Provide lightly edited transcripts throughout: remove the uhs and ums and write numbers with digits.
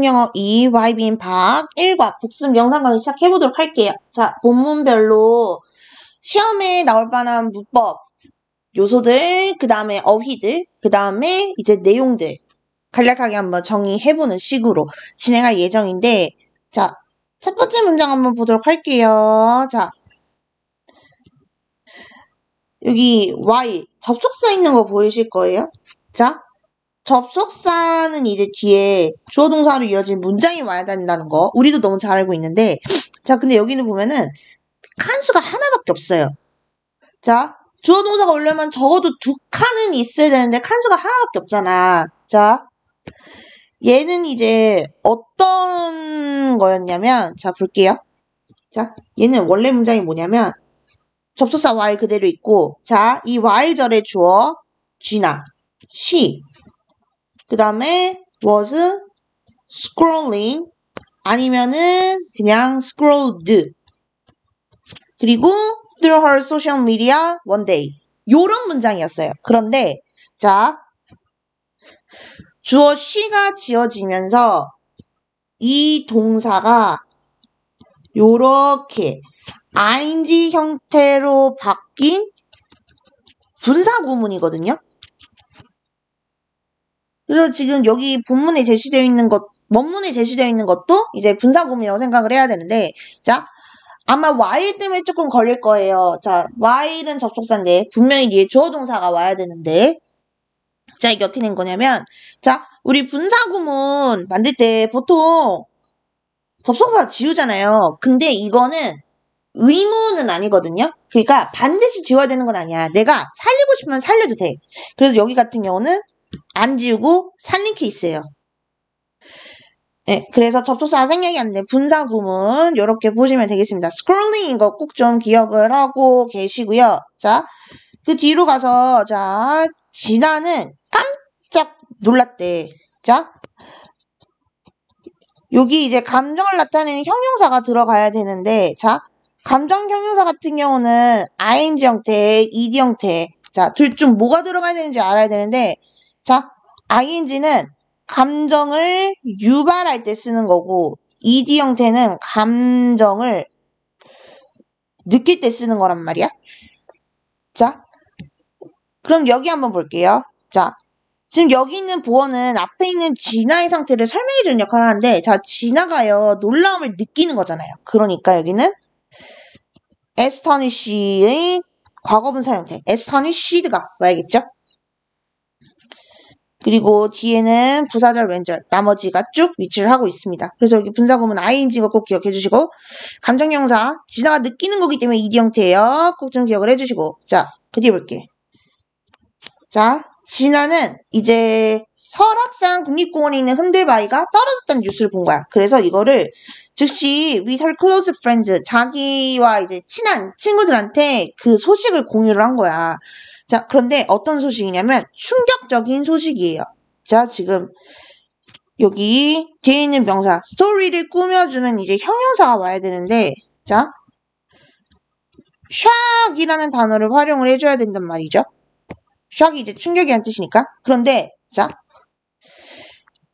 통영어 2, Y being 박 1과 복습 영상 강의 시작해보도록 할게요. 자, 본문별로 시험에 나올 만한 문법, 요소들, 그 다음에 어휘들, 그 다음에 이제 내용들 간략하게 한번 정리해보는 식으로 진행할 예정인데, 자, 첫 번째 문장 한번 보도록 할게요. 자, 여기 Y, 접속사 있는 거 보이실 거예요? 자, 접속사는 이제 뒤에 주어 동사로 이어진 문장이 와야 된다는 거 우리도 너무 잘 알고 있는데, 자, 근데 여기는 보면은 칸수가 하나밖에 없어요. 자, 주어 동사가 오려면 적어도 2칸은 있어야 되는데 칸수가 하나밖에 없잖아. 자, 얘는 이제 어떤 거였냐면, 자, 볼게요. 자, 얘는 원래 문장이 뭐냐면 접속사 Y 그대로 있고, 자, 이 Y절의 주어 G나 she, 그 다음에 was scrolling 아니면은 그냥 scrolled, 그리고 through her social media one day, 요런 문장이었어요. 그런데 자, 주어 she가 지어지면서 이 동사가 요렇게 ing 형태로 바뀐 분사구문이거든요. 그래서 지금 여기 본문에 제시되어 있는 것, 원문에 제시되어 있는 것도 이제 분사구문이라고 생각을 해야 되는데, 자, 아마 Y 때문에 조금 걸릴 거예요. 자, Y는 접속사인데 분명히 뒤에 주어 동사가 와야 되는데, 자, 이게 어떻게 된 거냐면, 자, 우리 분사구문 만들 때 보통 접속사 지우잖아요. 근데 이거는 의무는 아니거든요. 그러니까 반드시 지워야 되는 건 아니야. 내가 살리고 싶으면 살려도 돼. 그래서 여기 같은 경우는 안 지우고 살린 케이스예요. 네, 그래서 접속사가 생략이 안 된 분사구문 이렇게 보시면 되겠습니다. 스크롤링인 거 꼭 좀 기억을 하고 계시고요. 자, 그 뒤로 가서, 자, 진아는 깜짝 놀랐대. 자, 여기 이제 감정을 나타내는 형용사가 들어가야 되는데, 자, 감정 형용사 같은 경우는 ing 형태, ed 형태, 자, 둘 중 뭐가 들어가야 되는지 알아야 되는데, 자, ing는 감정을 유발할 때 쓰는 거고, ed 형태는 감정을 느낄 때 쓰는 거란 말이야. 자, 그럼 여기 한번 볼게요. 자, 지금 여기 있는 보어는 앞에 있는 진아의 상태를 설명해주는 역할을 하는데, 자, 진아가요, 놀라움을 느끼는 거잖아요. 그러니까 여기는 astonish의 과거분사 형태, astonished가 와야겠죠? 그리고 뒤에는 부사절, 왼절, 나머지가 쭉 위치를 하고 있습니다. 그래서 여기 분사구문 ing인 거 꼭 기억해 주시고, 감정형사, 진아가 느끼는 거기 때문에 ed 형태예요. 꼭 좀 기억을 해주시고, 자, 그 뒤에 볼게. 자, 진아는 이제 설악산 국립공원에 있는 흔들바위가 떨어졌다는 뉴스를 본 거야. 그래서 이거를 즉시 with her close friends, 자기와 이제 친한 친구들한테 그 소식을 공유를 한 거야. 자, 그런데 어떤 소식이냐면 충격적인 소식이에요. 자, 지금 여기 뒤에 있는 명사 스토리를 꾸며주는 이제 형용사가 와야 되는데, 자, shock이라는 단어를 활용을 해줘야 된단 말이죠. shock이 이제 충격이라는 뜻이니까. 그런데 자,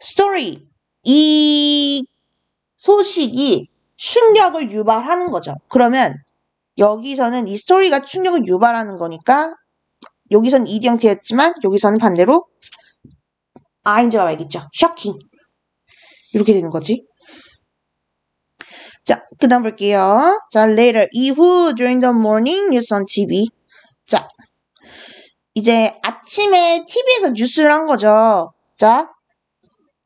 story, 이 소식이 충격을 유발하는 거죠. 그러면 여기서는 이 스토리가 충격을 유발하는 거니까 여기서는 ed 형태였지만 여기서는 반대로 ing가 와야겠죠. shocking, 이렇게 되는 거지. 자, 그 다음 볼게요. 자, later, 이후 during the morning news on TV. 자, 이제 아침에 TV에서 뉴스를 한 거죠. 자,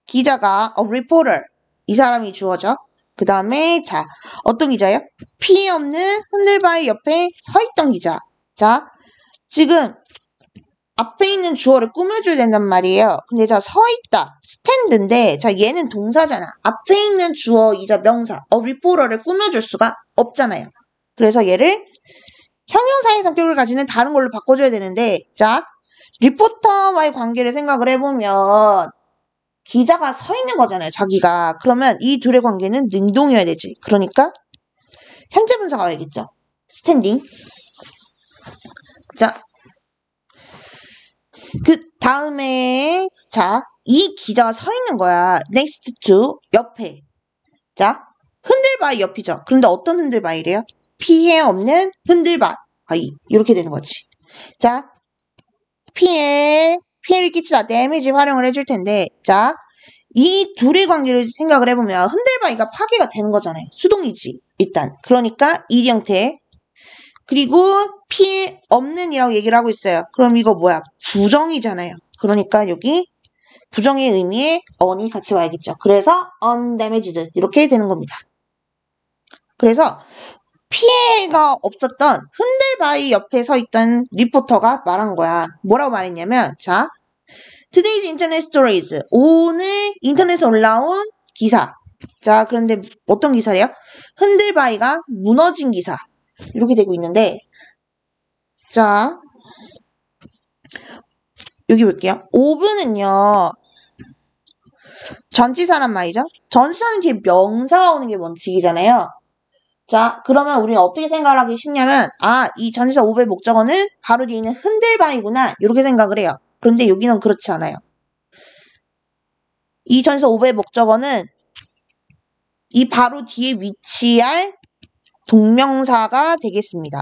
기자가 a reporter, 이 사람이 주어져. 그 다음에 자, 어떤 기자예요? 피 없는 흔들바위 옆에 서 있던 기자. 자, 지금 앞에 있는 주어를 꾸며줘야 된단 말이에요. 근데 자, 서 있다, 스탠드인데, 자, 얘는 동사잖아. 앞에 있는 주어이자 명사 a reporter를 꾸며줄 수가 없잖아요. 그래서 얘를 형용사의 성격을 가지는 다른 걸로 바꿔줘야 되는데, 자, 리포터와의 관계를 생각을 해보면 기자가 서 있는 거잖아요, 자기가. 그러면 이 둘의 관계는 능동이어야 되지. 그러니까 현재 분사가 와야겠죠. 스탠딩. 자, 그 다음에 자, 이 기자가 서 있는 거야. next to 옆에. 자, 흔들바위 옆이죠. 그런데 어떤 흔들바위래요? 피해 없는 흔들바위. 이렇게 되는 거지. 자, 피해를 끼치다 데미지 활용을 해줄 텐데, 자, 이 둘의 관계를 생각을 해보면 흔들바위가 파괴가 되는 거잖아요. 수동이지, 일단. 그러니까 이 형태. 그리고 피해 없는 이라고 얘기를 하고 있어요. 그럼 이거 뭐야? 부정이잖아요. 그러니까 여기 부정의 의미의 on이 같이 와야겠죠. 그래서 undamaged 이렇게 되는 겁니다. 그래서 피해가 없었던 흔들바위 옆에 서 있던 리포터가 말한 거야. 뭐라고 말했냐면, 자, Today's Internet Stories. 오늘 인터넷에 올라온 기사. 자, 그런데 어떤 기사래요? 흔들바위가 무너진 기사. 이렇게 되고 있는데, 자, 여기 볼게요. 오브는요, 전치사란 말이죠. 전치사는 뒤에 명사가 오는 게 원칙이잖아요. 자, 그러면 우리는 어떻게 생각을 하기 쉽냐면, 아, 이 전치사 오브의 목적어는 바로 뒤에 있는 흔들바위구나. 이렇게 생각을 해요. 그런데 여기는 그렇지 않아요. 이 전치사 오브의 목적어는 이 바로 뒤에 위치할 동명사가 되겠습니다.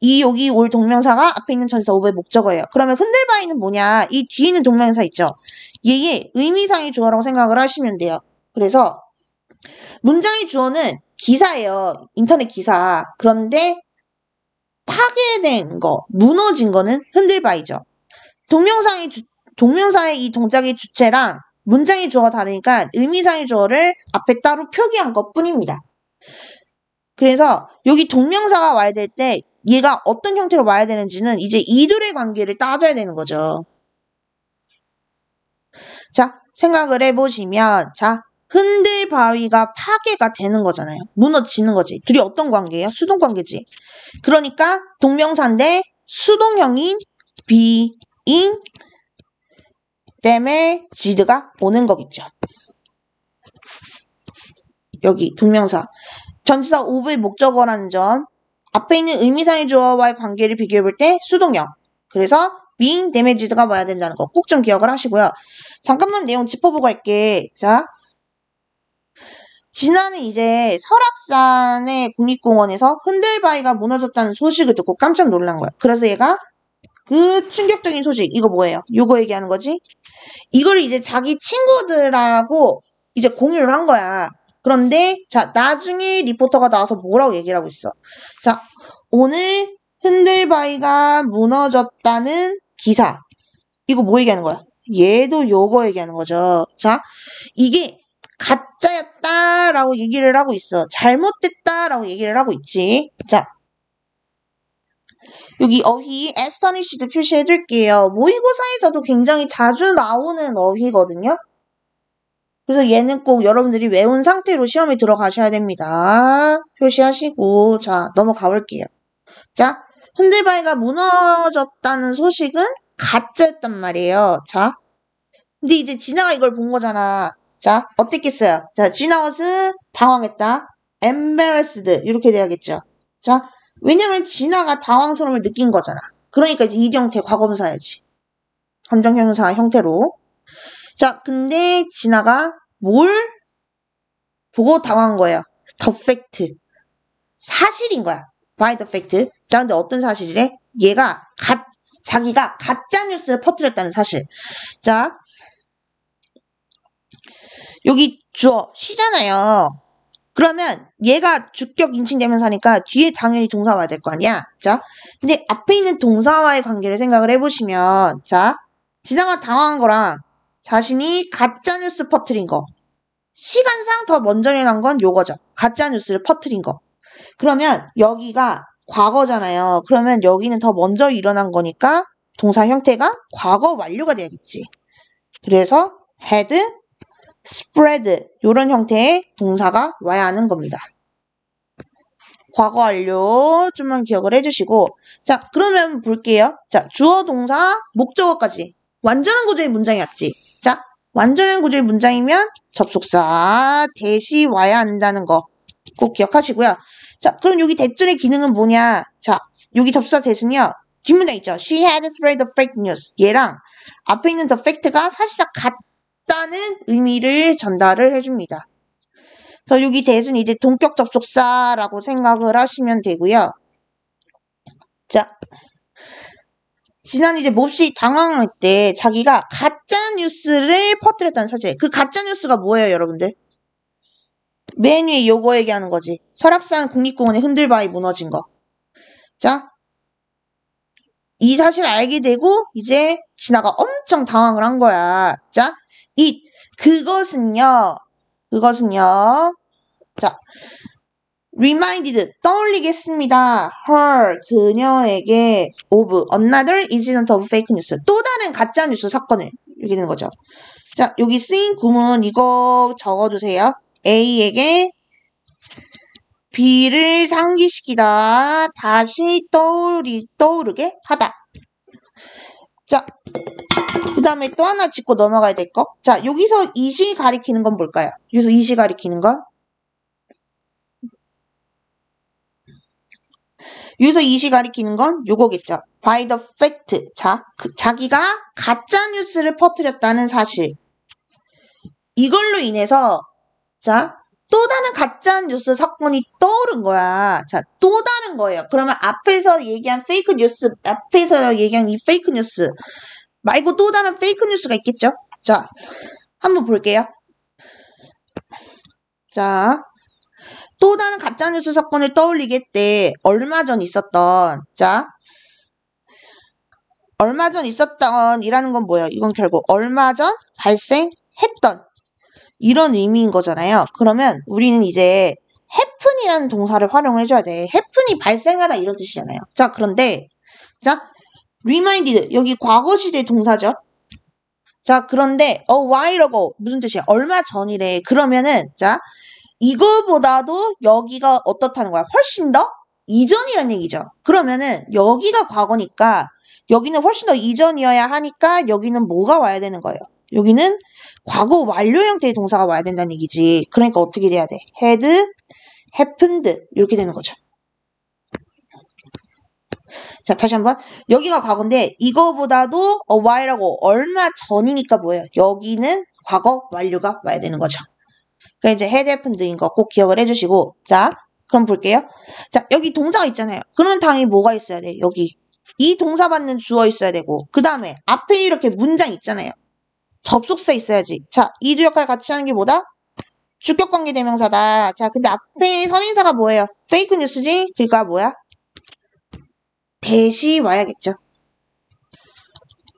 이 여기 올 동명사가 앞에 있는 전치사 오브의 목적어예요. 그러면 흔들바위는 뭐냐? 이 뒤에 있는 동명사 있죠? 얘의 의미상의 주어라고 생각을 하시면 돼요. 그래서 문장의 주어는 기사예요. 인터넷 기사. 그런데 파괴된 거, 무너진 거는 흔들바위죠. 동명사의 이 동작의 주체랑 문장의 주어가 다르니까 의미상의 주어를 앞에 따로 표기한 것 뿐입니다. 그래서 여기 동명사가 와야 될 때 얘가 어떤 형태로 와야 되는지는 이제 이들의 관계를 따져야 되는 거죠. 자, 생각을 해보시면, 자, 흔들바위가 파괴가 되는 거잖아요. 무너지는 거지. 둘이 어떤 관계예요? 수동 관계지. 그러니까 동명사인데 수동형인 being 때문에 d가 오는 거겠죠. 여기 동명사. 전치사 of의 목적어라는 점. 앞에 있는 의미상의 주어와의 관계를 비교해 볼 때 수동형. 그래서 being damaged가 와야 된다는 거 꼭 좀 기억을 하시고요. 잠깐만 내용 짚어보고 할게. 자, 진아는 이제 설악산의 국립공원에서 흔들바위가 무너졌다는 소식을 듣고 깜짝 놀란 거야. 그래서 얘가 그 충격적인 소식, 이거 뭐예요? 요거 얘기하는 거지? 이걸 이제 자기 친구들하고 이제 공유를 한 거야. 그런데 자, 나중에 리포터가 나와서 뭐라고 얘기를 하고 있어. 자, 오늘 흔들바위가 무너졌다는 기사. 이거 뭐 얘기하는 거야? 얘도 요거 얘기하는 거죠. 자, 이게 가짜였다라고 얘기를 하고 있어. 잘못됐다라고 얘기를 하고 있지. 자, 여기 어휘 astonish도 표시해둘게요. 모의고사에서도 굉장히 자주 나오는 어휘거든요. 그래서 얘는 꼭 여러분들이 외운 상태로 시험에 들어가셔야 됩니다. 표시하시고 자, 넘어가 볼게요. 자, 흔들바위가 무너졌다는 소식은 가짜였단 말이에요. 자, 근데 이제 진아가 이걸 본 거잖아. 자, 어땠겠어요? 자, 진아 was 당황했다. embarrassed 이렇게 돼야겠죠. 자, 왜냐면 진아가 당황스러움을 느낀 거잖아. 그러니까 이제 이 형태 과거분사야지. 감정형사 형태로. 자, 근데 진아가 뭘 보고 당황한 거예요? The fact. 사실인 거야. By the fact. 자, 근데 어떤 사실이래? 얘가 자기가 가짜 뉴스를 퍼뜨렸다는 사실. 자, 여기 주어 쉬잖아요. 그러면 얘가 주격 인칭 대명사니까 뒤에 당연히 동사 와야 될 거 아니야. 자, 근데 앞에 있는 동사와의 관계를 생각을 해보시면, 자, 진아가 당황한 거랑 자신이 가짜뉴스 퍼뜨린 거. 시간상 더 먼저 일어난 건 요거죠. 가짜뉴스를 퍼뜨린 거. 그러면 여기가 과거잖아요. 그러면 여기는 더 먼저 일어난 거니까 동사 형태가 과거 완료가 돼야겠지. 그래서 had spread 이런 형태의 동사가 와야 하는 겁니다. 과거 완료 좀만 기억을 해주시고 자, 그러면 볼게요. 자, 주어, 동사, 목적어까지 완전한 구조의 문장이 왔지. 자, 완전한 구조의 문장이면 접속사 대시 와야 한다는 거 꼭 기억하시고요. 자, 그럼 여기 대절의 기능은 뭐냐? 자, 여기 접속사 대신요. 뒷문장 있죠. She had spread the fake news. 얘랑 앞에 있는 the fact가 사실상 같다는 의미를 전달을 해줍니다. 그래서 여기 that은 이제 동격 접속사라고 생각을 하시면 되고요. 자, 지난 이제 몹시 당황할 때 자기가 가짜 뉴스를 퍼뜨렸다는 사실. 그 가짜 뉴스가 뭐예요, 여러분들? 맨 위에 요거 얘기하는 거지. 설악산 국립공원의 흔들바위 무너진 거. 자, 이 사실을 알게 되고 이제 진아가 엄청 당황을 한 거야. 자, 그것은요. 자, reminded 떠올리게 했습니다. her 그녀에게 of another incident of fake news 또 다른 가짜 뉴스 사건을 이렇게 되는 거죠. 자, 여기 쓰인 구문 이거 적어두세요. A에게 B를 상기시키다 다시 떠오르게 하다. 자, 그 다음에 또 하나 짚고 넘어가야 될 거. 자, 여기서 이시 가리키는 건 뭘까요? 여기서 이시 가리키는 건? 여기서 이시 가리키는 건 요거겠죠. by the fact. 자, 자기가 가짜 뉴스를 퍼뜨렸다는 사실. 이걸로 인해서 자, 또 다른 가짜 뉴스 사건이 떠오른 거야. 자, 또 다른 거예요. 그러면 앞에서 얘기한 페이크 뉴스, 앞에서 얘기한 이 페이크 뉴스 말고 또 다른 페이크 뉴스가 있겠죠? 자, 한번 볼게요. 자, 또 다른 가짜뉴스 사건을 떠올리게 때 얼마 전 있었던 이라는 건 뭐예요? 이건 결국 얼마 전 발생했던 이런 의미인 거잖아요. 그러면 우리는 이제 happen이라는 동사를 활용을 해줘야 돼. happen이 발생하다 이런 뜻이잖아요. 자, 그런데 자, reminded 여기 과거 시대 동사죠. 자, 그런데 a while ago 무슨 뜻이야? 얼마 전이래. 그러면은 자, 이거보다도 여기가 어떻다는 거야? 훨씬 더 이전이란 얘기죠. 그러면은 여기가 과거니까 여기는 훨씬 더 이전이어야 하니까 여기는 뭐가 와야 되는 거예요? 여기는 과거 완료 형태의 동사가 와야 된다는 얘기지. 그러니까 어떻게 돼야 돼? had, happened 이렇게 되는 거죠. 자, 다시 한번. 여기가 과거인데 이거보다도 a while하고 얼마 전이니까 뭐예요? 여기는 과거 완료가 와야 되는 거죠. 그러니까 이제 had happened인 거 꼭 기억을 해주시고 자, 그럼 볼게요. 자, 여기 동사가 있잖아요. 그러면 당연히 뭐가 있어야 돼? 여기. 이 동사 받는 주어 있어야 되고 그 다음에 앞에 이렇게 문장 있잖아요. 접속사 있어야지. 자, 이 두 역할 같이 하는 게 뭐다? 주격관계 대명사다. 자, 근데 앞에 선인사가 뭐예요? 페이크 뉴스지? 그러니까 뭐야? 대시 와야겠죠.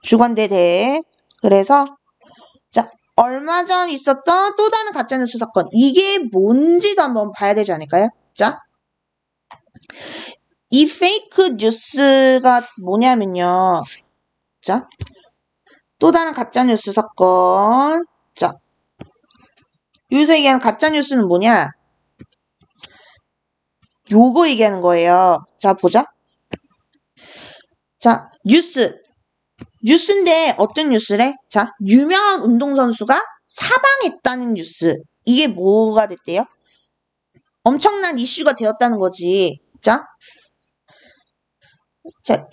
주관대 대. 그래서 자, 얼마 전 있었던 또 다른 가짜뉴스 사건. 이게 뭔지도 한번 봐야 되지 않을까요? 자, 이 페이크 뉴스가 뭐냐면요. 자, 또 다른 가짜뉴스 사건. 자, 여기서 얘기하는 가짜뉴스는 뭐냐? 요거 얘기하는 거예요. 자, 보자. 자, 뉴스인데 어떤 뉴스래? 자, 유명한 운동선수가 사망했다는 뉴스. 이게 뭐가 됐대요? 엄청난 이슈가 되었다는 거지. 자,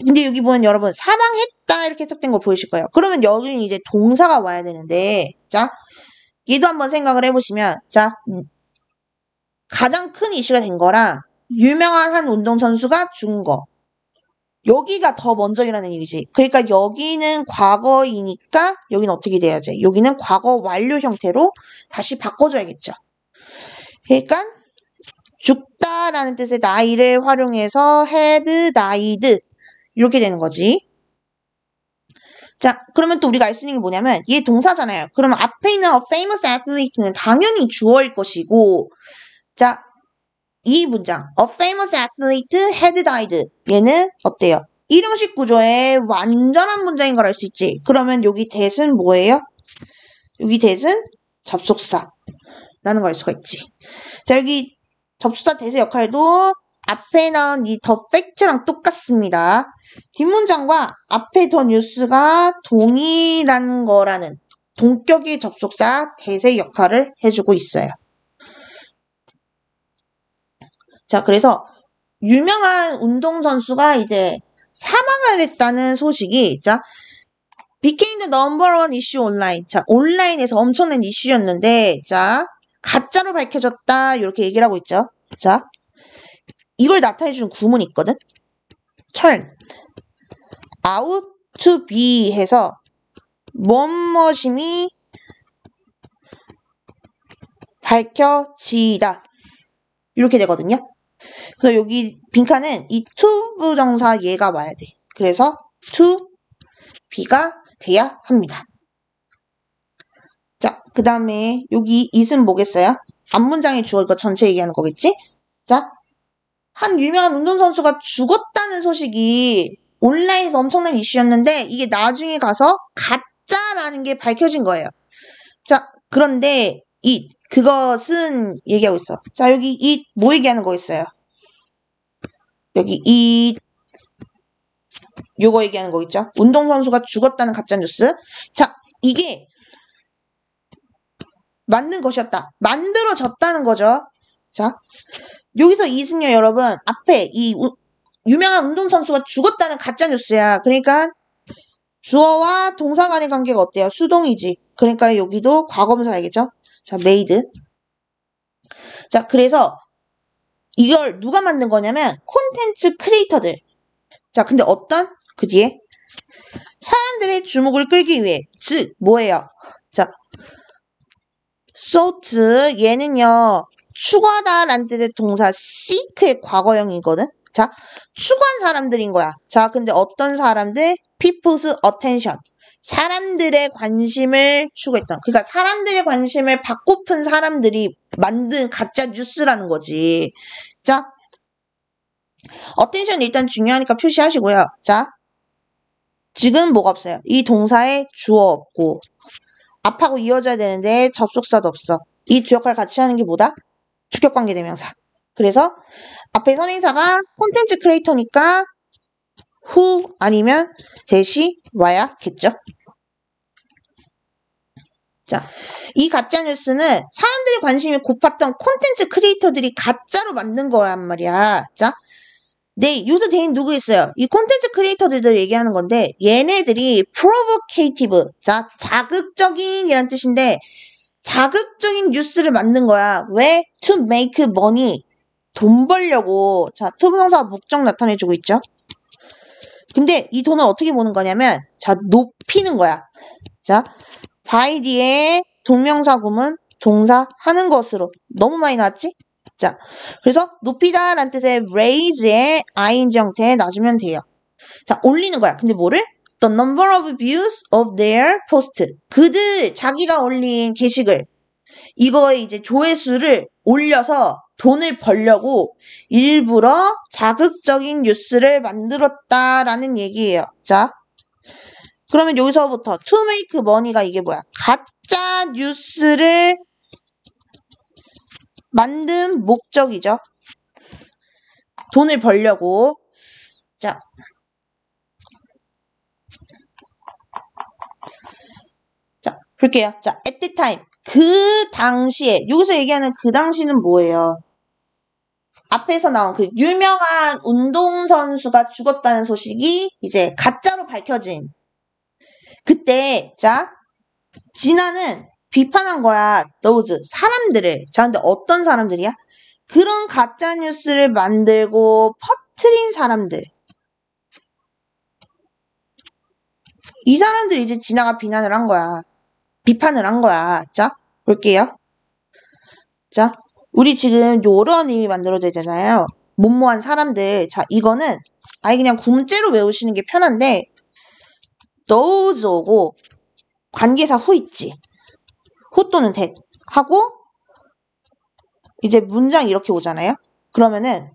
근데 여기 보면 여러분 사망했다 이렇게 해석된 거 보이실 거예요. 그러면 여기는 이제 동사가 와야 되는데 자, 얘도 한번 생각을 해보시면 자, 가장 큰 이슈가 된 거랑 유명한 한 운동선수가 죽은 거 여기가 더 먼저이라는 얘기지. 그러니까 여기는 과거이니까 여기는 어떻게 돼야지? 여기는 과거 완료 형태로 다시 바꿔줘야겠죠. 그러니까 죽다라는 뜻의 die를 활용해서 had died 이렇게 되는 거지. 자, 그러면 또 우리가 알 수 있는 게 뭐냐면 얘 동사잖아요. 그러면 앞에 있는 a famous athlete는 당연히 주어일 것이고 자, 이 문장 a famous athlete had died 얘는 어때요? 일형식 구조의 완전한 문장인 걸 알 수 있지. 그러면 여기 that은 뭐예요? 여기 that은 접속사라는 걸 알 수가 있지. 자, 여기 접속사 that의 역할도 앞에 나온 이 the fact랑 똑같습니다. 뒷문장과 앞에 더 뉴스가 동일한 거라는 동격의 접속사 that의 역할을 해주고 있어요. 자, 그래서 유명한 운동선수가 이제 사망을 했다는 소식이, 자, became the number one issue online. 자, 온라인에서 엄청난 이슈였는데, 자, 가짜로 밝혀졌다. 이렇게 얘기를 하고 있죠. 자, 이걸 나타내주는 구문이 있거든. turn out to be 해서 무엇임이 밝혀지다. 이렇게 되거든요. 그래서 여기 빈칸은 이 to 부정사 얘가 와야 돼. 그래서 to be가 돼야 합니다. 자, 그 다음에 여기 it은 뭐겠어요? 앞문장의 주어 이거 전체 얘기하는 거겠지? 자, 한 유명한 운동선수가 죽었다는 소식이 온라인에서 엄청난 이슈였는데 이게 나중에 가서 가짜라는 게 밝혀진 거예요. 자, 그런데 그것은 얘기하고 있어. 자, 여기 뭐 얘기하는 거 있어요? 여기 요거 얘기하는 거 있죠? 운동선수가 죽었다는 가짜뉴스. 자, 이게 만든 것이었다. 만들어졌다는 거죠. 자, 여기서 이승열 여러분, 앞에 유명한 운동선수가 죽었다는 가짜뉴스야. 그러니까 주어와 동사 간의 관계가 어때요? 수동이지. 그러니까 여기도 과거분사 알겠죠? 자, made. 자, 그래서 이걸 누가 만든 거냐면 콘텐츠 크리에이터들. 자, 근데 어떤? 그 뒤에 사람들의 주목을 끌기 위해, 즉 뭐예요? 자, sought 얘는요 추구하다라는 뜻의 동사 seek의 과거형이거든. 자, 추구한 사람들인 거야. 자, 근데 어떤 사람들? people's attention. 사람들의 관심을 추구했던. 그러니까 사람들의 관심을 받고픈 사람들이 만든 가짜 뉴스라는 거지. 자, attention 일단 중요하니까 표시하시고요. 자, 지금 뭐가 없어요? 이 동사에 주어 없고 앞하고 이어져야 되는데 접속사도 없어. 이 두 역할 같이 하는 게 뭐다? 주격관계 대명사. 그래서 앞에 선행사가 콘텐츠 크리에이터니까 who 아니면 대시 와야겠죠. 자, 이 가짜뉴스는 사람들의 관심이 고팠던 콘텐츠 크리에이터들이 가짜로 만든 거란 말이야. 자, 네, 요새 대인 누구 있어요? 이 콘텐츠 크리에이터들도 얘기하는 건데 얘네들이 provocative, 자, 자극적인 이란 뜻인데 자극적인 뉴스를 만든 거야. 왜? To make money. 돈 벌려고. 자, to 부동사가 목적 나타내주고 있죠. 근데 이 돈을 어떻게 보는 거냐면 자, 높이는 거야. 자, by 뒤에 동명사 구문 동사 하는 것으로. 너무 많이 나왔지? 자, 그래서 높이다 라는 뜻의 raise에 ing 형태에 놔주면 돼요. 자, 올리는 거야. 근데 뭐를? The number of views of their post. 그들 자기가 올린 게시글 이거에 이제 조회수를 올려서 돈을 벌려고 일부러 자극적인 뉴스를 만들었다라는 얘기예요. 자, 그러면 여기서부터 to make money가 이게 뭐야? 가짜 뉴스를 만든 목적이죠. 돈을 벌려고. 자, 볼게요. 자, at the time. 그 당시에, 여기서 얘기하는 그 당시는 뭐예요? 앞에서 나온 그 유명한 운동선수가 죽었다는 소식이 이제 가짜로 밝혀진 그때, 자, 진아는 비판한 거야. those 사람들을. 자, 근데 어떤 사람들이야? 그런 가짜뉴스를 만들고 퍼뜨린 사람들. 이 사람들 이제 진아가 비난을 한 거야. 비판을 한 거야. 자, 볼게요. 자, 우리 지금 요런 의미 만들어야 되잖아요. 뭐뭐한 사람들. 자, 이거는 아예 그냥 구문째로 외우시는 게 편한데 those 오고 관계사 who 있지. who 또는 that 하고 이제 문장 이렇게 오잖아요. 그러면은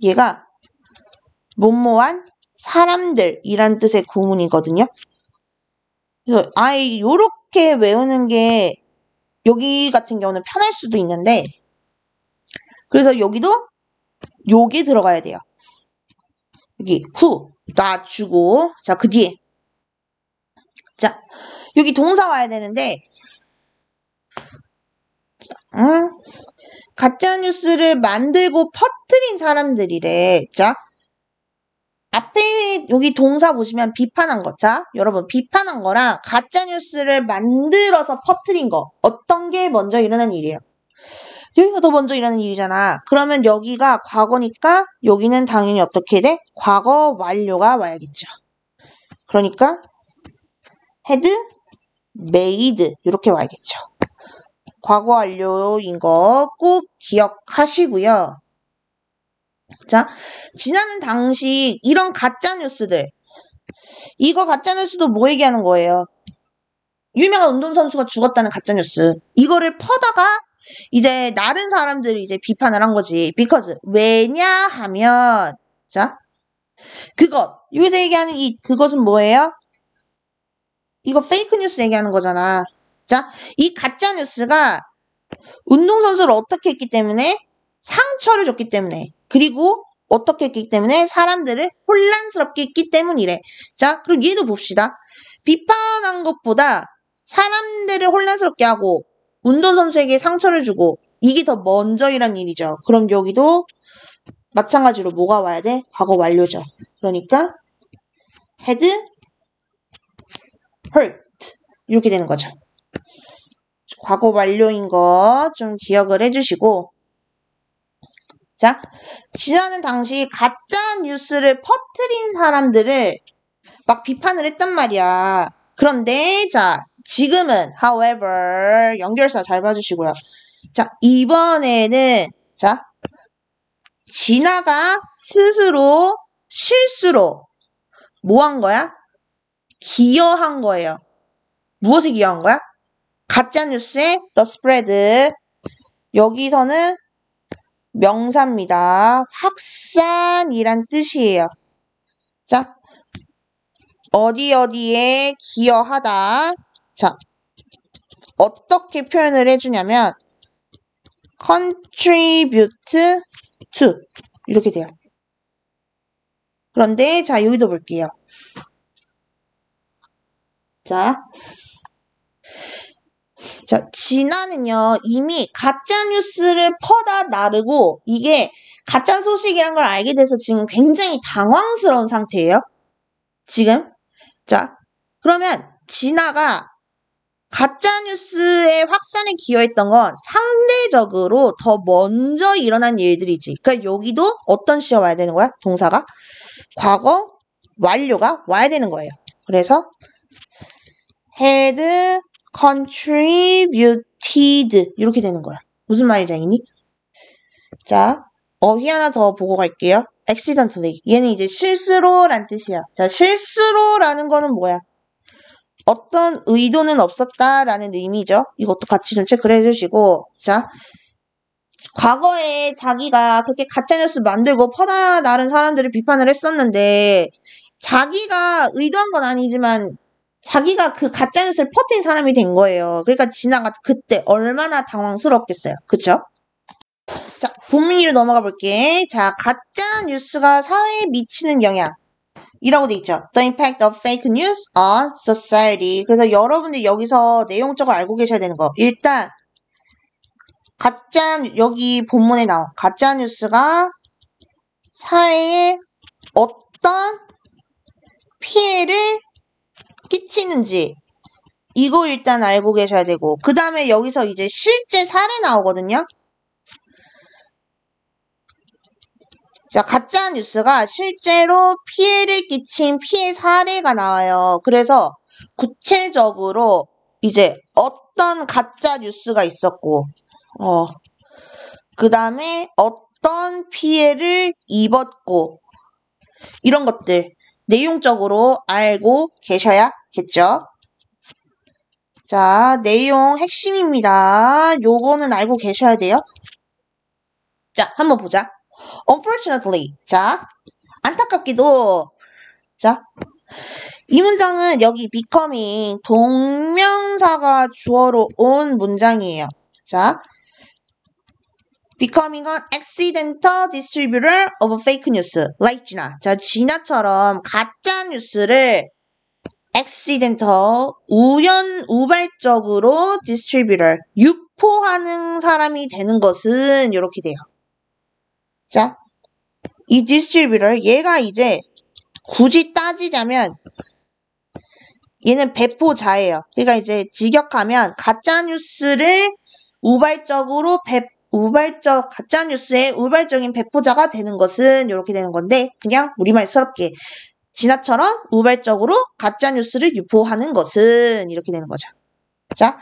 얘가 뭐뭐한 사람들이란 뜻의 구문이거든요. 그래서 아예 요렇게 외우는 게 여기 같은 경우는 편할 수도 있는데 그래서 여기도 요게 들어가야 돼요. 여기 who 놔주고 자, 그 뒤에 자, 여기 동사 와야 되는데 가짜뉴스를 만들고 퍼뜨린 사람들이래. 자, 앞에 여기 동사 보시면 비판한 거. 자, 여러분 비판한 거랑 가짜뉴스를 만들어서 퍼뜨린 거. 어떤 게 먼저 일어난 일이에요? 여기가 더 먼저 일어나는 일이잖아. 그러면 여기가 과거니까 여기는 당연히 어떻게 돼? 과거 완료가 와야겠죠. 그러니까 had made 이렇게 와야겠죠. 과거 완료인 거 꼭 기억하시고요. 자, 지나는 당시 이런 가짜뉴스들 이거 가짜뉴스도 뭐 얘기하는 거예요? 유명한 운동선수가 죽었다는 가짜뉴스 이거를 퍼다가 이제 다른 사람들이 이제 비판을 한 거지. because 왜냐하면 자 그것 여기서 얘기하는 이 그것은 뭐예요? 이거 페이크 뉴스 얘기하는 거잖아. 자, 이 가짜 뉴스가 운동선수를 어떻게 했기 때문에 상처를 줬기 때문에 그리고 어떻게 했기 때문에 사람들을 혼란스럽게 했기 때문이래. 자, 그럼 얘도 봅시다. 비판한 것보다 사람들을 혼란스럽게 하고 운동선수에게 상처를 주고 이게 더 먼저 일한 일이죠. 그럼 여기도 마찬가지로 뭐가 와야 돼? 과거 완료죠. 그러니까 had hurt 이렇게 되는 거죠. 과거 완료인 거 좀 기억을 해주시고 자, 지나는 당시 가짜 뉴스를 퍼뜨린 사람들을 막 비판을 했단 말이야. 그런데 자, 지금은 however 연결사 잘 봐주시고요. 자, 이번에는 자, 진아가 스스로 실수로 뭐 한 거야? 기여한 거예요. 무엇에 기여한 거야? 가짜뉴스의 the spread. 여기서는 명사입니다. 확산이란 뜻이에요. 자, 어디에 기여하다. 자, 어떻게 표현을 해주냐면 contribute to 이렇게 돼요. 그런데 자, 여기도 볼게요. 자, 진아는요, 이미 가짜뉴스를 퍼다 나르고, 이게 가짜 소식이란 걸 알게 돼서 지금 굉장히 당황스러운 상태예요. 지금. 자, 그러면 진아가 가짜뉴스의 확산에 기여했던 건 상대적으로 더 먼저 일어난 일들이지. 그러니까 여기도 어떤 시가 와야 되는 거야? 동사가? 과거 완료가 와야 되는 거예요. 그래서 had contributed 이렇게 되는 거야. 무슨 말인지 알겠니? 자, 어휘 하나 더 보고 갈게요. accidentally. 얘는 이제 실수로란 뜻이야. 자, 실수로라는 거는 뭐야? 어떤 의도는 없었다라는 의미죠. 이것도 같이 좀 체크를 해주시고 자, 과거에 자기가 그렇게 가짜뉴스 만들고 퍼다 나른 사람들을 비판을 했었는데 자기가 의도한 건 아니지만 자기가 그 가짜뉴스를 퍼뜨린 사람이 된 거예요. 그러니까 진아가 그때 얼마나 당황스럽겠어요. 그쵸? 자, 본문으로 넘어가 볼게. 자, 가짜뉴스가 사회에 미치는 영향. 이라고 돼 있죠. The impact of fake news on society. 그래서 여러분들이 여기서 내용적으로 알고 계셔야 되는 거. 일단 여기 본문에 나온 가짜뉴스가 사회에 어떤 피해를 끼치는지 이거 일단 알고 계셔야 되고 그 다음에 여기서 이제 실제 사례 나오거든요. 자, 가짜 뉴스가 실제로 피해를 끼친 피해 사례가 나와요. 그래서 구체적으로 이제 어떤 가짜 뉴스가 있었고, 그 다음에 어떤 피해를 입었고, 이런 것들 내용적으로 알고 계셔야겠죠. 자, 내용 핵심입니다. 요거는 알고 계셔야 돼요. 자, 한번 보자. Unfortunately. 자, 안타깝게도. 자, 이 문장은 여기 becoming 동명사가 주어로 온 문장이에요. 자, becoming an accidental distributor of fake news. Like 진아. 자, 진아처럼 가짜 뉴스를 accidental, 우발적으로 distributor, 유포하는 사람이 되는 것은 이렇게 돼요. 자, 이 distributor, 얘가 이제 굳이 따지자면 얘는 배포자예요. 그러니까 이제 직역하면 가짜뉴스를 가짜뉴스의 우발적인 배포자가 되는 것은 이렇게 되는 건데, 그냥 우리말스럽게 진아처럼 우발적으로 가짜뉴스를 유포하는 것은 이렇게 되는 거죠. 자,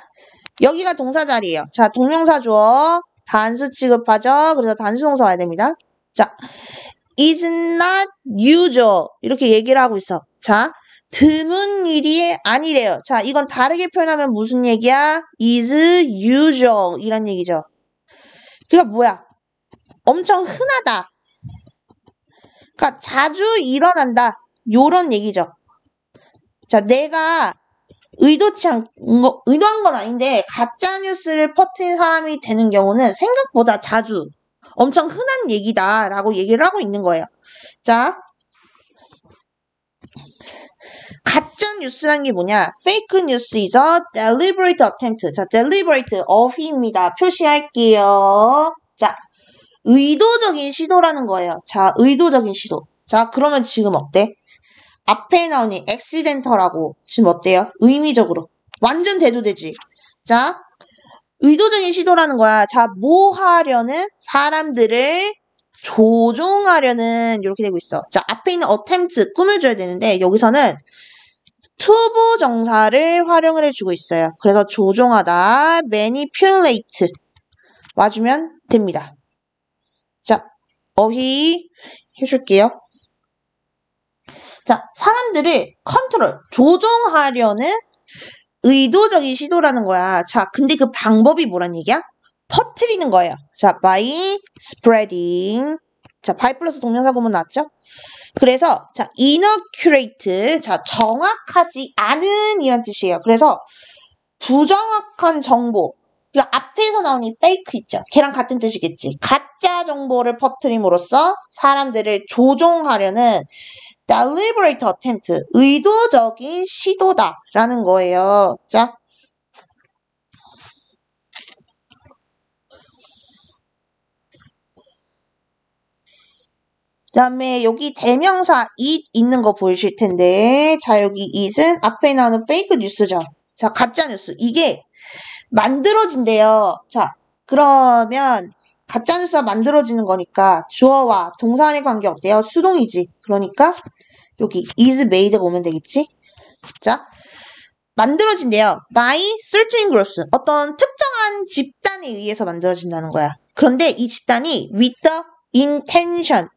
여기가 동사 자리예요. 자, 동명사 주어 단수 취급하죠. 그래서 단수 동사 와야 됩니다. 자, is not usual 이렇게 얘기를 하고 있어. 자, 드문 일이 아니래요. 자, 이건 다르게 표현하면 무슨 얘기야? is usual 이란 얘기죠. 그러니까 뭐야? 엄청 흔하다. 그러니까 자주 일어난다. 요런 얘기죠. 자, 내가 의도한 건 아닌데 가짜뉴스를 퍼뜨린 사람이 되는 경우는 생각보다 자주 엄청 흔한 얘기다라고 얘기를 하고 있는 거예요. 자, 가짜 뉴스라는 게 뭐냐? Fake news is a deliberate attempt. 자, deliberate 어휘입니다. 표시할게요. 자, 의도적인 시도라는 거예요. 자, 의도적인 시도. 자, 그러면 지금 어때? 앞에 나오니 accidental하고 지금 어때요? 의미적으로. 완전 대두되지. 자, 의도적인 시도라는 거야. 자, 뭐 하려는? 사람들을 조종하려는 이렇게 되고 있어. 자, 앞에 있는 attempt 꾸며줘야 되는데 여기서는 투부 정사를 활용을 해주고 있어요. 그래서 조종하다, manipulate 와주면 됩니다. 자, 어휘 해줄게요. 자, 사람들을 컨트롤, 조종하려는 의도적인 시도라는 거야. 자, 근데 그 방법이 뭐란 얘기야? 퍼뜨리는 거예요. 자, by spreading. 자, by 플러스 동명사 구문 나왔죠? 그래서 자, inaccurate. 자, 정확하지 않은 이란 뜻이에요. 그래서 부정확한 정보. 그러니까 앞에서 나온 이 fake 있죠? 걔랑 같은 뜻이겠지. 가짜 정보를 퍼뜨림으로써 사람들을 조종하려는 deliberate attempt, 의도적인 시도다라는 거예요. 자, 그 다음에 여기 대명사 it 있는 거 보이실 텐데, 자, 여기 it은 앞에 나오는 fake 뉴스죠. 자, 가짜 뉴스. 이게 만들어진대요. 자, 그러면 가짜 뉴스가 만들어지는 거니까 주어와 동사 간의 관계 어때요? 수동이지. 그러니까 여기 is made가 오면 되겠지? 자, 만들어진대요. by certain groups. 어떤 특정한 집단에 의해서 만들어진다는 거야. 그런데 이 집단이 with the intention.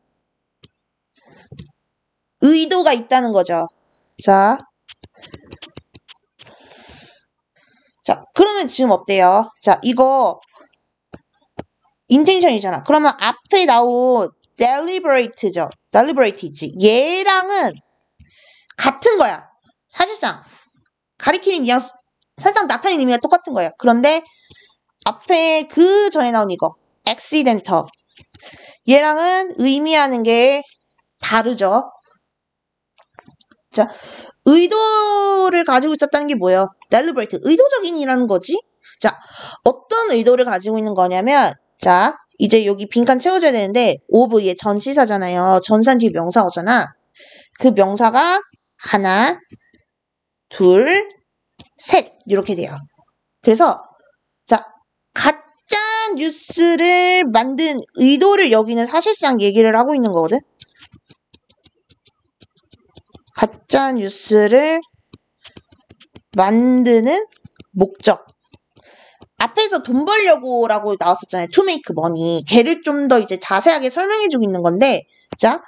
의도가 있다는 거죠. 자, 그러면 지금 어때요? 자, 이거 intention이잖아. 그러면 앞에 나온 deliberate죠. deliberate 있지. 얘랑은 같은 거야. 사실상 가리키는 뉘앙스, 살짝 나타내는 의미가 똑같은 거예요. 그런데 앞에 그 전에 나온 이거 accidental 얘랑은 의미하는 게 다르죠. 자, 의도를 가지고 있었다는 게 뭐예요? deliberate, 의도적인이라는 거지. 자, 어떤 의도를 가지고 있는 거냐면, 자, 이제 여기 빈칸 채워줘야 되는데 of 얘 전치사잖아요. 전산 뒤에 명사 오잖아. 그 명사가 하나, 둘, 셋 이렇게 돼요. 그래서 자, 가짜 뉴스를 만든 의도를 여기는 사실상 얘기를 하고 있는 거거든. 가짜 뉴스를 만드는 목적. 앞에서 돈 벌려고 라고 나왔었잖아요. to make money. 걔를 좀 더 이제 자세하게 설명해주고 있는 건데, 자,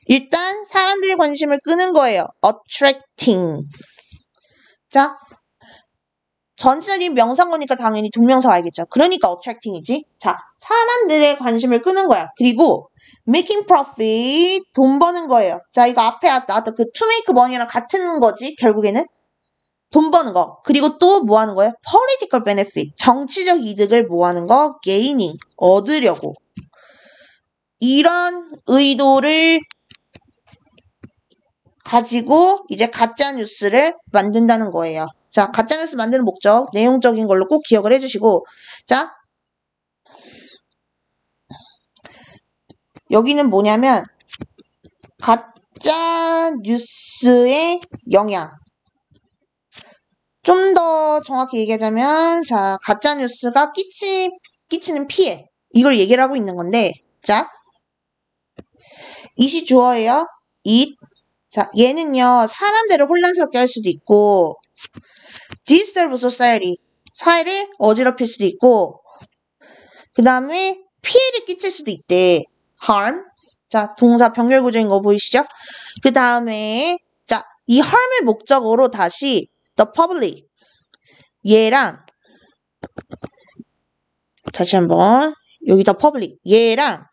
일단 사람들의 관심을 끄는 거예요. attracting. 자, 전치사인 명사거니까 당연히 동명사 알겠죠. 그러니까 attracting이지. 자, 사람들의 관심을 끄는 거야. 그리고 making profit, 돈 버는 거예요. 자, 이거 앞에 나왔던 그 to make money랑 같은 거지. 결국에는 돈 버는 거. 그리고 또 뭐 하는 거예요? political benefit, 정치적 이득을 뭐 하는 거? gaining, 얻으려고. 이런 의도를 가지고 이제 가짜 뉴스를 만든다는 거예요. 자, 가짜 뉴스 만드는 목적, 내용적인 걸로 꼭 기억을 해주시고, 자, 여기는 뭐냐면 가짜 뉴스의 영향. 좀 더 정확히 얘기하자면, 자, 가짜 뉴스가 끼치는 피해. 이걸 얘기를 하고 있는 건데, 자, it이 주어예요. it. 자, 얘는요, 사람들을 혼란스럽게 할 수도 있고, disturb society. 사회를 어지럽힐 수도 있고, 그 다음에 피해를 끼칠 수도 있대. harm. 자, 동사 병렬구조인 거 보이시죠? 그 다음에, 자, 이 harm을 목적으로 다시 the public. 얘랑, 다시 한번, 여기 the public. 얘랑,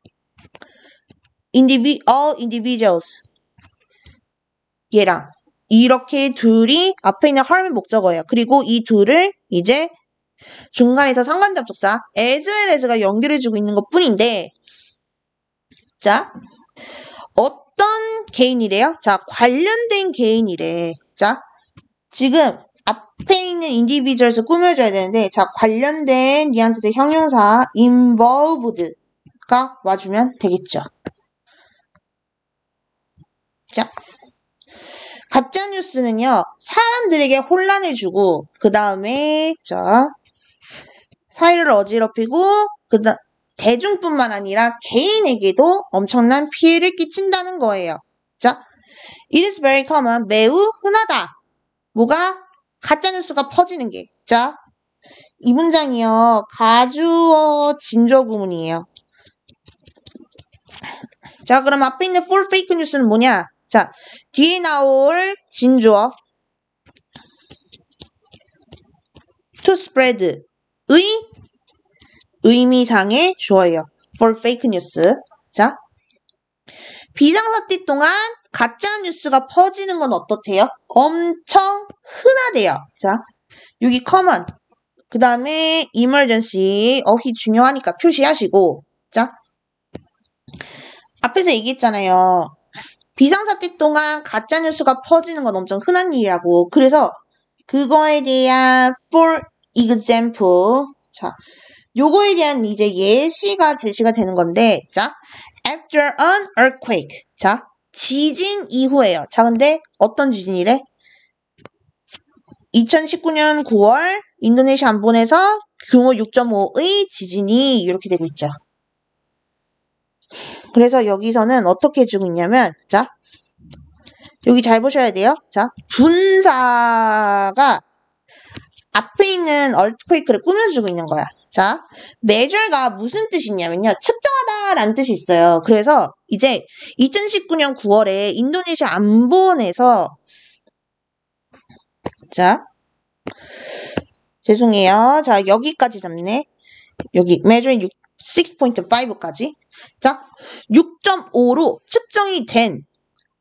all individuals. 얘랑. 이렇게 둘이 앞에 있는 harm의 목적어예요. 그리고 이 둘을 이제 중간에서 상관접속사 as well as가 연결해주고 있는 것 뿐인데, 자, 어떤 개인이래요? 자, 관련된 개인이래. 자, 지금 앞에 있는 individual에서 꾸며줘야 되는데, 자, 관련된 이한테의 형용사 involved가 와주면 되겠죠. 자, 가짜뉴스는요, 사람들에게 혼란을 주고, 그 다음에, 자, 사회를 어지럽히고, 대중뿐만 아니라 개인에게도 엄청난 피해를 끼친다는 거예요. 자, it is very common, 매우 흔하다. 뭐가? 가짜뉴스가 퍼지는 게. 자, 이 문장이요, 가주어 진주어 구문이에요. 자, 그럼 앞에 있는 for fake news는 뭐냐? 자, 뒤에 나올 진주어 to spread의 의미상의 주어예요. for fake news. 자, 비상사태 동안 가짜 뉴스가 퍼지는 건 어떻대요? 엄청 흔하대요. 자, 여기 common. 그 다음에 emergency. 어휘 중요하니까 표시하시고. 자, 앞에서 얘기했잖아요. 비상사태 동안 가짜뉴스가 퍼지는 건 엄청 흔한 일이라고. 그래서 그거에 대한 for example. 자, 요거에 대한 이제 예시가 제시가 되는 건데, 자, after an earthquake. 자, 지진 이후에요. 자, 근데 어떤 지진이래? 2019년 9월 인도네시아 안본에서 규모 6.5의 지진이 이렇게 되고 있죠. 그래서 여기서는 어떻게 해주고 있냐면, 자, 여기 잘 보셔야 돼요. 자, 분사가 앞에 있는 earthquake를 꾸며주고 있는 거야. 자, measure가 무슨 뜻이 있냐면요. 측정하다라는 뜻이 있어요. 그래서 이제 2019년 9월에 인도네시아 안본에서, 자, 죄송해요. 자, 여기까지 잡네. 여기 measure 6.5까지. 자, 6.5로 측정이 된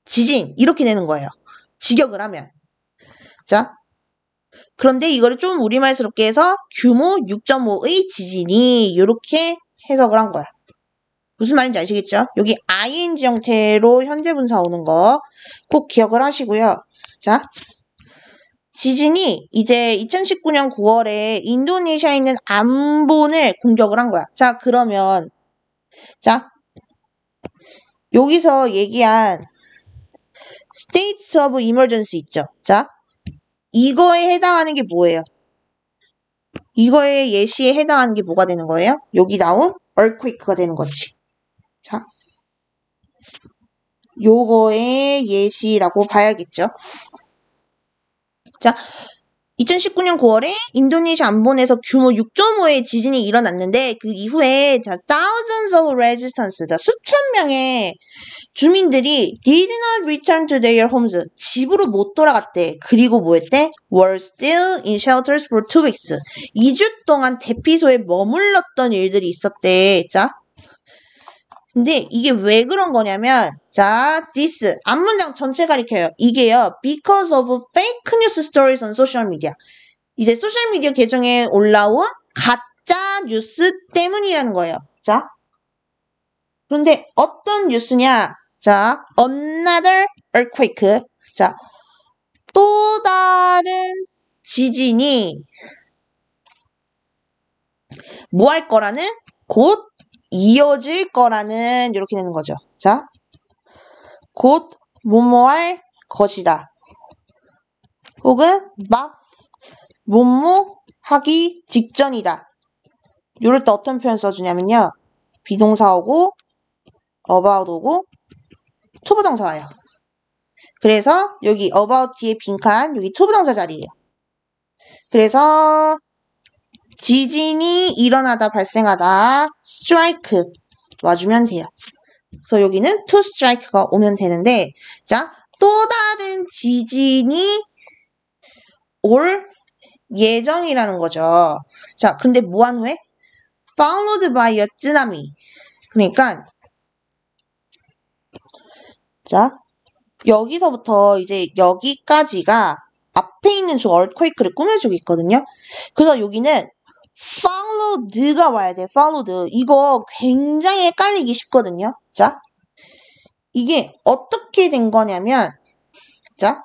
지진 이렇게 되는 거예요. 직역을 하면. 자, 그런데 이거를 좀 우리말스럽게 해서 규모 6.5의 지진이 이렇게 해석을 한 거야. 무슨 말인지 아시겠죠? 여기 ing 형태로 현재분사 오는 거 꼭 기억을 하시고요. 자, 지진이 이제 2019년 9월에 인도네시아에 있는 안본을 공격을 한 거야. 자, 그러면 자, 여기서 얘기한 states of emergency 있죠? 자, 이거에 해당하는 게 뭐예요? 이거의 예시에 해당하는 게 뭐가 되는 거예요? 여기 나온 earthquake가 되는 거지. 자, 요거의 예시라고 봐야겠죠. 자, 2019년 9월에 인도네시아 안본에서 규모 6.5의 지진이 일어났는데 그 이후에 자, thousands of resistance, 자, 수천 명의 주민들이 did not return to their homes, 집으로 못 돌아갔대. 그리고 뭐 했대? were still in shelters for 2 weeks. 2주 동안 대피소에 머물렀던 일들이 있었대. 자, 근데 이게 왜 그런 거냐면, 자, this 앞문장 전체 가리켜요. 이게요, because of fake news stories on social media. 이제 소셜미디어 계정에 올라온 가짜 뉴스 때문이라는 거예요. 자, 그런데 어떤 뉴스냐? 자, another earthquake. 자, 또 다른 지진이 뭐 할 거라는? 곧 이어질 거라는 이렇게 되는 거죠. 자, 곧 뭐뭐 할 것이다. 혹은 막 뭐뭐 하기 직전이다. 이럴 때 어떤 표현 써주냐면요. 비동사 오고 about 오고 to 부동사 와요. 그래서 여기 about 뒤에 빈칸 여기 to 부동사 자리예요. 그래서 지진이 일어나다 발생하다 strike 와주면 돼요. 그래서 여기는 to strike가 오면 되는데 자, 또 다른 지진이 올 예정이라는 거죠. 자, 근데 뭐한 후에? followed by a tsunami. 그러니까 자, 여기서부터 이제 여기까지가 앞에 있는 저 earthquake를 꾸며주고 있거든요. 그래서 여기는 followed가 와야 돼. followed. 이거 굉장히 헷갈리기 쉽거든요. 자, 이게 어떻게 된 거냐면 자,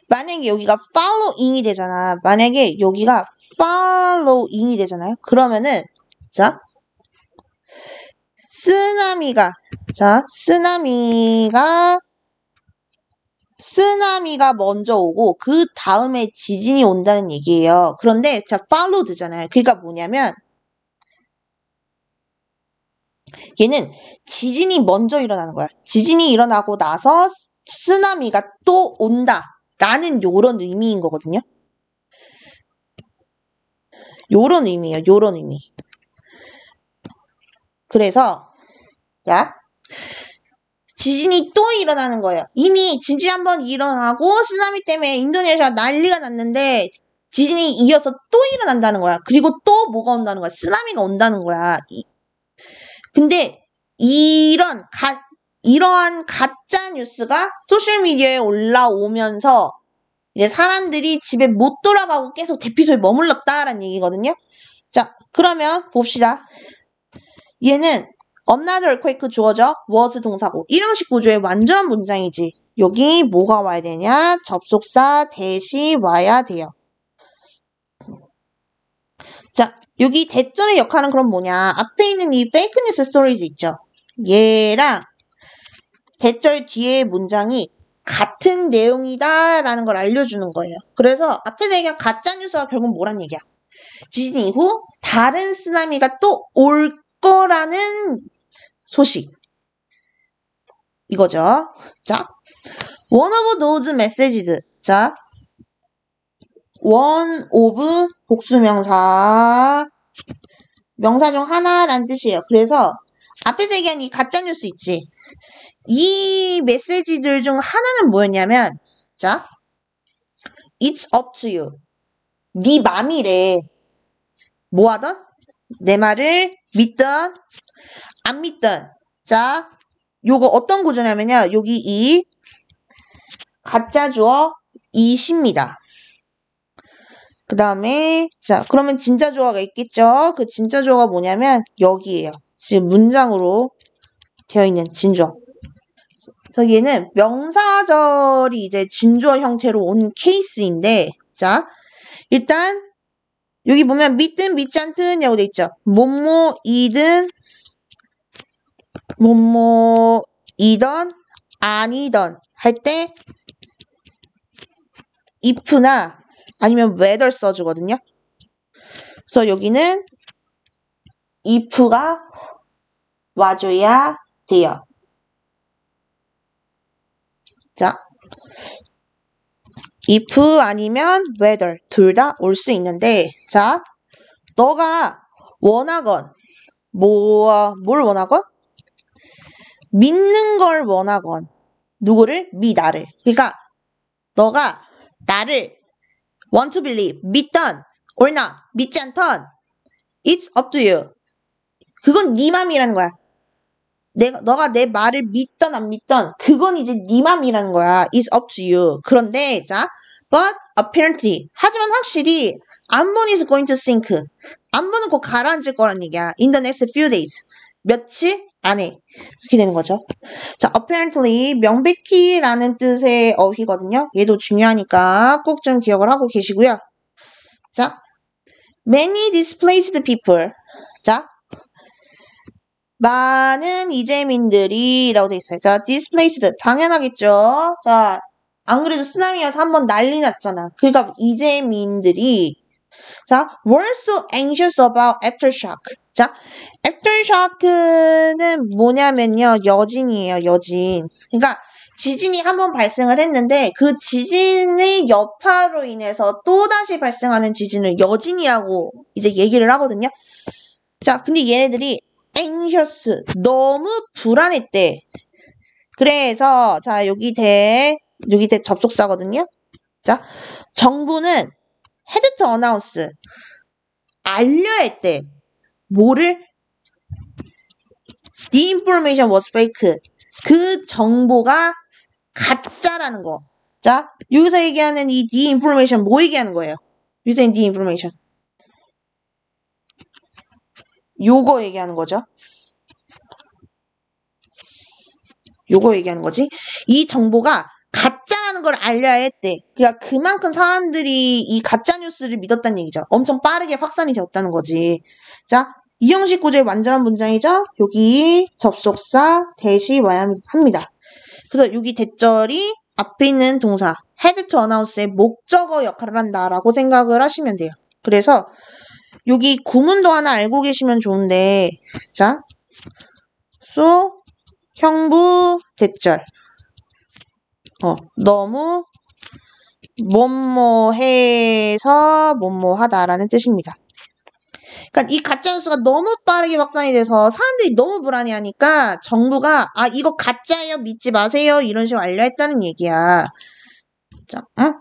만약에 여기가 following이 되잖아. 만약에 여기가 following이 되잖아요. 그러면은 자, 쓰나미가 먼저 오고 그 다음에 지진이 온다는 얘기예요. 그런데 자, followed잖아요. 그러니까 뭐냐면 얘는 지진이 먼저 일어나는 거야. 지진이 일어나고 나서 쓰나미가 또 온다. 라는 요런 의미인 거거든요. 요런 의미예요. 요런 의미. 그래서 야, 지진이 또 일어나는 거예요. 이미 지진 한번 일어나고 쓰나미 때문에 인도네시아 난리가 났는데 지진이 이어서 또 일어난다는 거야. 그리고 또 뭐가 온다는 거야. 쓰나미가 온다는 거야. 근데 이러한 가짜 뉴스가 소셜미디어에 올라오면서 이제 사람들이 집에 못 돌아가고 계속 대피소에 머물렀다라는 얘기거든요. 자, 그러면 봅시다. 얘는 another earthquake 주어져 was 동사고 이형식 구조의 완전한 문장이지. 여기 뭐가 와야 되냐? 접속사 대시 와야 돼요. 자, 여기 대절의 역할은 그럼 뭐냐? 앞에 있는 이 fake news stories 있죠? 얘랑 대절 뒤에 문장이 같은 내용이다 라는 걸 알려주는 거예요. 그래서 앞에서 얘기한 가짜뉴스가 결국 뭐란 얘기야? 지진 이후 다른 쓰나미가 또 올 거라는 소식. 이거죠. 자, one of those messages. 자, one of 복수명사. 명사 중 하나라는 뜻이에요. 그래서 앞에서 얘기한 이 가짜뉴스 있지? 이 메시지들 중 하나는 뭐였냐면 자, it's up to you. 네 맘이래. 뭐 하던? 내 말을 믿던 안 믿던. 자, 요거 어떤 구조냐면요. 여기 이 가짜 주어 이십니다. 그 다음에 자, 그러면 진짜 주어가 있겠죠. 그 진짜 주어가 뭐냐면 여기에요. 지금 문장으로 되어 있는 진주어. 그래서 얘는 명사절이 이제 진주어 형태로 온 케이스인데 자, 일단 여기 보면 믿든 믿지 않든이라고 돼 있죠. 뭐뭐이든 뭐뭐이던 아니던 할 때 if나 아니면 whether 써주거든요. 그래서 여기는 if가 와줘야 돼요. 자, if 아니면 whether 둘 다 올 수 있는데 자, 너가 원하건 뭘 원하건? 믿는 걸 원하건 누구를? 나를. 그러니까 너가 나를 want to believe 믿던 or not 믿지 않던 it's up to you. 그건 네 맘이라는 거야. 너가 내 말을 믿던 안 믿던 그건 이제 네 맘이라는 거야. It's up to you. 그런데 자, but apparently 하지만 확실히 안본 is going to sink. 안본은 곧 가라앉을 거란 얘기야. In the next few days. 며칠 안에 그렇게 되는 거죠. 자, apparently 명백히라는 뜻의 어휘거든요. 얘도 중요하니까 꼭 좀 기억을 하고 계시고요. 자, many displaced people. 자, 많은 이재민들이 라고 돼 있어요. 자, displaced. 당연하겠죠. 자, 안 그래도 쓰나미 와서 한번 난리 났잖아. 그러니까 이재민들이 자, were so anxious about aftershock. 자, aftershock는 뭐냐면요. 여진이에요. 여진. 그러니까 지진이 한번 발생을 했는데 그 지진의 여파로 인해서 또다시 발생하는 지진을 여진이라고 이제 얘기를 하거든요. 자, 근데 얘네들이 anxious, 너무 불안했대. 그래서 자, 여기 대 접속사거든요. 자, 정부는 had to announce, 알려야 했대. 뭐를? The information was fake. 그 정보가 가짜라는 거. 자, 여기서 얘기하는 이 the information 뭐 얘기하는 거예요? 여기서 the information. 요거 얘기하는 거죠. 요거 얘기하는 거지. 이 정보가 가짜라는 걸 알려야 했대. 그러니까 그만큼 사람들이 이 가짜 뉴스를 믿었다는 얘기죠. 엄청 빠르게 확산이 되었다는 거지. 자, 이 형식 구조의 완전한 문장이죠. 여기 접속사 대시 와야 합니다. 그래서 여기 대절이 앞에 있는 동사 had to announce의 목적어 역할을 한다라고 생각을 하시면 돼요. 그래서 여기 구문도 하나 알고 계시면 좋은데, 자, so 형부 대절. 너무 뭐뭐해서 뭐뭐하다라는 뜻입니다. 그러니까 이 가짜뉴스가 너무 빠르게 확산이 돼서 사람들이 너무 불안해하니까 정부가 이거 가짜예요, 믿지 마세요, 이런 식으로 알려했다는 얘기야. 자, 응?